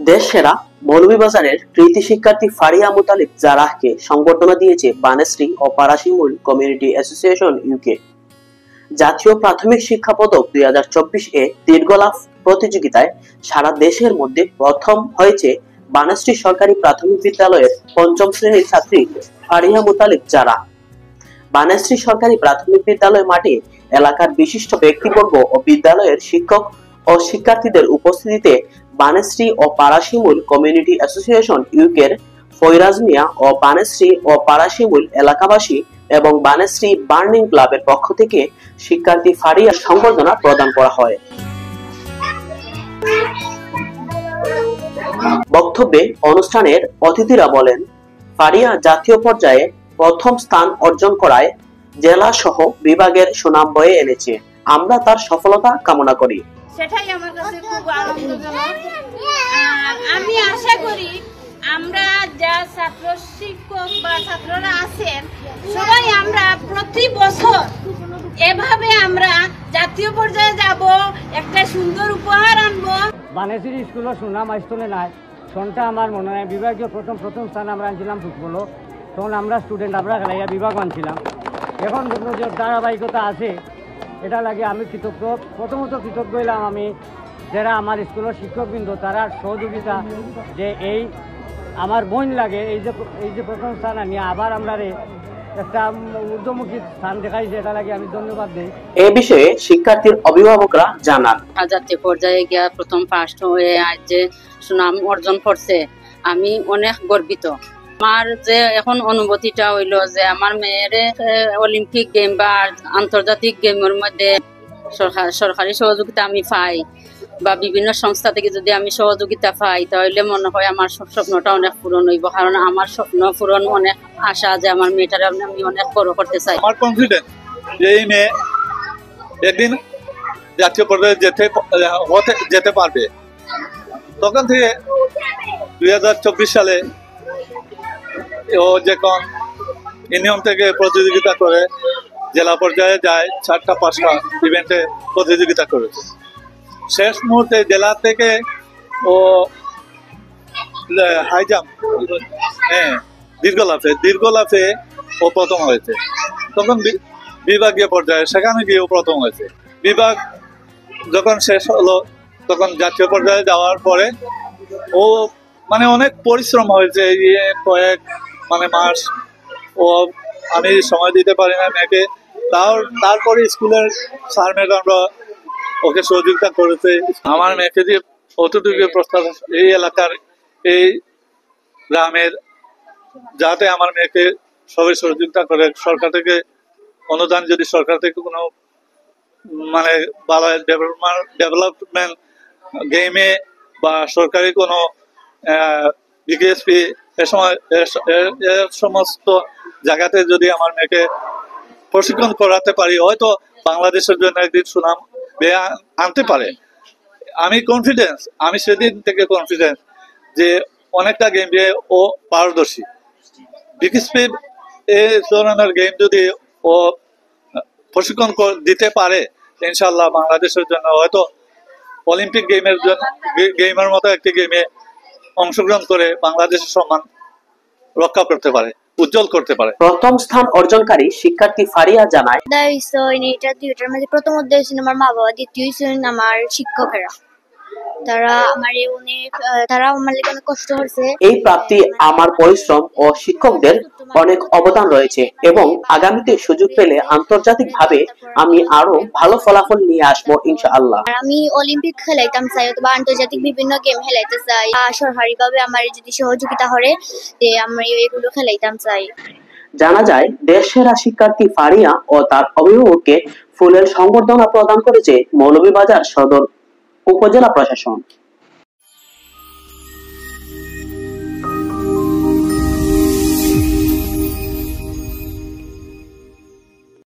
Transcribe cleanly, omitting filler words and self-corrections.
দেশ সেরা মৌলভীবাজারের কৃতি শিক্ষার্থী ফারিয়া মুতালিব জারাহকে সংবর্ধনা দিয়েছে বানেশ্রী ও পারাশিমুল কমিউনিটি অ্যাসোসিয়েশন ইউকে। জাতীয় প্রাথমিক শিক্ষা পদক 2024 এ দীর্ঘলাভ প্রতিযোগিতায় সারা দেশের মধ্যে প্রথম হয়েছে বানেশ্রী সরকারি প্রাথমিক বিদ্যালয়ের পঞ্চম শ্রেণীর ছাত্রী ফারিয়া মুতালিব জারাহ। বানেশ্রী সরকারি প্রাথমিক বিদ্যালয় মাঠে এলাকার বিশিষ্ট ব্যক্তিবর্গ ও বিদ্যালয়ের শিক্ষক ও শিক্ষার্থীদের উপস্থিতিতে বানেশ্রী ও পারাশিমুল কমিউনিটি অ্যাসোসিয়েশন ইউকের ফয়রাজ মিয়া ও বানেশ্রী ও পারাশিমুল এলাকাবাসী এবং বানেশ্রী বার্নিং ক্লাবের পক্ষ থেকে শিক্ষার্থী ফারিয়া সংবর্ধনা প্রদান করা হয়। বক্তব্যে অনুষ্ঠানের অতিথিরা বলেন, ফারিয়া জাতীয় পর্যায়ে প্রথম স্থান অর্জন করায় জেলা সহ বিভাগের সুনাম বয়ে এনেছে। আমরা তার সফলতা কামনা করি। সেটাই আমার কাছে খুব আনন্দজনক। আমি আশা করি আমরা যা ছাত্র শিক্ষক বা ছাত্ররা আছেন সবাই আমরা প্রতি বছর এভাবে আমরা জাতীয় পর্যায়ে যাব, একটা সুন্দর উপহার আনবো। বানেশ্রী স্কুলের সুনাম আইস্তলে নাই সনটা আমার মনে হয় বিভাগীয় প্রথম স্থান আমরা আনছিলাম ফুটবলও, তখন আমরা স্টুডেন্ট আমরা খেলাইয়া বিভাগ আনছিলাম। এখন যে ধারাবাহিকতা আছে এটা লাগে আমি কৃতজ্ঞ। প্রথমত কৃতজ্ঞ হইলাম আমি যারা আমার স্কুলের শিক্ষকবৃন্দ তারা সহযোগিতা, যে এই আমার বোন লাগে এই যে প্রথম স্থান আনি আবার আমরা একটা ঊর্ধ্বমুখী স্থান দেখাইছে, এটা লাগে আমি ধন্যবাদ দিই। এ বিষয়ে শিক্ষার্থীর অভিভাবকরা জানান, জাতীয় পর্যায়ে গিয়া প্রথম ফার্স্ট হয়ে আজ যে সুনাম অর্জন করছে আমি অনেক গর্বিত। আমার যে এখন অনুভূতিটা হইল যে আমার মেয়ের অলিম্পিক গেম বা আন্তর্জাতিক গেমের মধ্যে সরকারি সহযোগিতা আমি পাই বা বিভিন্ন সংস্থা থেকে যদি আমি সহযোগিতা পাই তাহলে মনে হয় আমার স্বপ্নটা অনেক পূরণ হইব। কারণ আমার স্বপ্ন পূরণ অনেক আশা যে আমার মেয়েটারে আমি অনেক বড় করতে চাই। আমার কনফিডেন্স যে এই মেয়ে একদিন জাতীয় পর্যায়ে যেতে পারবে। তখন থেকে 2024 সালে ও যখন ইউনিয়ন থেকে প্রতিযোগিতা করে জেলা পর্যায়ে যায়, 4টা-5টা ইভেন্টে প্রতিযোগিতা করেছে। শেষ মুহূর্তে জেলা থেকে ও হাই জাম্প দীর্ঘলাফে ও প্রথম হয়েছে। তখন বিভাগীয় পর্যায়ে সেখানে গিয়েও প্রথম হয়েছে। বিভাগ যখন শেষ হলো তখন জাতীয় পর্যায়ে যাওয়ার পরে ও অনেক পরিশ্রম হয়েছে। কয়েক মাস ও আমি সময় দিতে পারি না মেয়েকে। তারপরে স্কুলের স্যার ম্যাডামরা ওকে সহযোগিতা করেছে। আমার মেয়েকে দিয়ে অতটুকু প্রস্তাব এই এলাকার এই গ্রামের যাতে আমার মেয়েকে সবাই সহযোগিতা করে। সরকার থেকে অনুদান, যদি সরকার থেকে কোনো ভালো ডেভেলপমেন্ট গেমে বা সরকারি কোনো বিকেএসপি সমস্ত জায়গাতে যদি আমার মেয়েকে প্রশিক্ষণ করাতে পারি, হয়তো বাংলাদেশের জন্য একদিন সুনাম আনতে পারে। আমি সেদিন থেকে কনফিডেন্স যে অনেকটা গেম দিয়ে ও পারদর্শী। বিকেএসপি এই ধরনের গেম যদি ও প্রশিক্ষণ দিতে পারে ইনশাল্লাহ বাংলাদেশের জন্য হয়তো অলিম্পিক গেমের মতো একটি গেমে অংশগ্রহণ করে বাংলাদেশের সম্মান রক্ষা করতে পারে, উজ্জ্বল করতে পারে। প্রথম স্থান অর্জনকারী শিক্ষার্থী ফারিয়া জানায়, এটা দুইটার মধ্যে প্রথম উদ্দেশ্য আমার মা বাবা, দ্বিতীয় আমার শিক্ষকেরা। তারা আমার অনেক কষ্ট করছে। এই প্রাপ্তি আমার পরিশ্রম ও শিক্ষকদের অনেক অবদান রয়েছে এবং আগামীতে সুযোগ পেলে আন্তর্জাতিকভাবে আমি আরো ভালো ফলাফল নিয়ে আসবো ইনশাআল্লাহ। আমি অলিম্পিক খেলাইতাম চাই অথবা আন্তর্জাতিক বিভিন্ন গেম খেলাইতে চাই। সরকারিভাবে আমার যদি সহযোগিতা করে আমি এগুলো খেলাইতাম চাই। জানা যায়, দেশ সেরা শিক্ষার্থী ফারিয়া ও তার অভিভাবককে ফুলের সংবর্ধনা প্রদান করেছে মৌলভীবাজার সদর উপজেলা প্রশাসন।